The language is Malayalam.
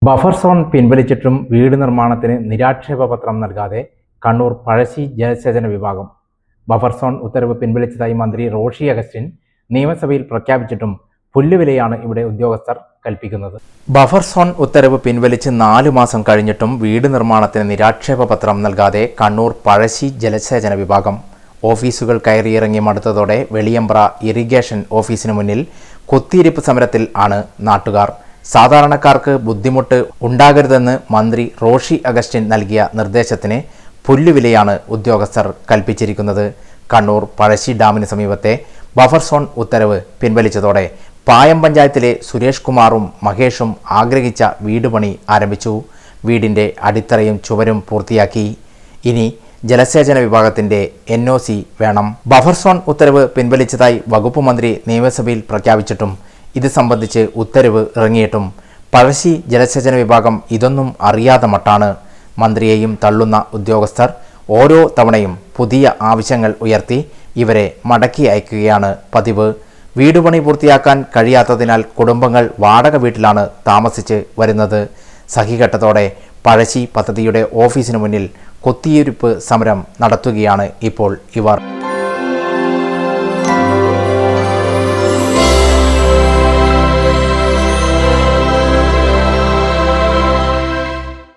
ബഫർ സോൺ പിൻവലിച്ചിട്ടും വീട് നിർമ്മാണത്തിന് നിരാക്ഷേപ പത്രം നൽകാതെ കണ്ണൂർ പഴശ്ശി ജലസേചന വിഭാഗം. ബഫർ സോൺ ഉത്തരവ് പിൻവലിച്ചതായി മന്ത്രി റോഷി അഗസ്റ്റിൻ നിയമസഭയിൽ പ്രഖ്യാപിച്ചിട്ടും പുല്ലുവിലയാണ് ഇവിടെ ഉദ്യോഗസ്ഥർ കൽപ്പിക്കുന്നത്. ബഫർ സോൺ ഉത്തരവ് പിൻവലിച്ച് 4 മാസം കഴിഞ്ഞിട്ടും വീട് നിർമ്മാണത്തിന് നിരാക്ഷേപ പത്രം നൽകാതെ കണ്ണൂർ പഴശ്ശി ജലസേചന വിഭാഗം. ഓഫീസുകൾ കയറിയിറങ്ങി മടുത്തതോടെ വെളിയമ്പ്ര ഇറിഗേഷൻ ഓഫീസിന് മുന്നിൽ കുത്തിയിരിപ്പ് സമരത്തിൽ ആണ് നാട്ടുകാർ. സാധാരണക്കാർക്ക് ബുദ്ധിമുട്ട് ഉണ്ടാകരുതെന്ന് മന്ത്രി റോഷി അഗസ്റ്റിൻ നൽകിയ നിർദ്ദേശത്തിന് പുല്ലുവിലയാണ് ഉദ്യോഗസ്ഥർ കൽപ്പിച്ചിരിക്കുന്നത്. കണ്ണൂർ പഴശ്ശി ഡാമിന് സമീപത്തെ ബഫർ സോൺ ഉത്തരവ് പിൻവലിച്ചതോടെ പായം പഞ്ചായത്തിലെ സുരേഷ് കുമാറും മഹേഷും ആഗ്രഹിച്ച വീട് പണി ആരംഭിച്ചു. വീടിൻ്റെ അടിത്തറയും ചുവരും പൂർത്തിയാക്കി. ഇനി ജലസേചന വിഭാഗത്തിന്റെ NOC വേണം. ബഫർ സോൺ ഉത്തരവ് പിൻവലിച്ചതായി വകുപ്പ് മന്ത്രി നിയമസഭയിൽ പ്രഖ്യാപിച്ചിട്ടും ഇത് സംബന്ധിച്ച് ഉത്തരവ് ഇറങ്ങിയിട്ടും പഴശ്ശി ജലസേചന വിഭാഗം ഇതൊന്നും അറിയാതെ മട്ടാണ്. മന്ത്രിയെയും തള്ളുന്ന ഉദ്യോഗസ്ഥർ ഓരോ തവണയും പുതിയ ആവശ്യങ്ങൾ ഉയർത്തി ഇവരെ മടക്കി അയക്കുകയാണ് പതിവ്. വീടുപണി പൂർത്തിയാക്കാൻ കഴിയാത്തതിനാൽ കുടുംബങ്ങൾ വാടക വീട്ടിലാണ് താമസിച്ച് വരുന്നത്. സഹികെട്ടതോടെ പഴശ്ശി പദ്ധതിയുടെ ഓഫീസിന് മുന്നിൽ കുത്തിയിരിപ്പ് സമരം നടത്തുകയാണ് ഇപ്പോൾ ഇവർ.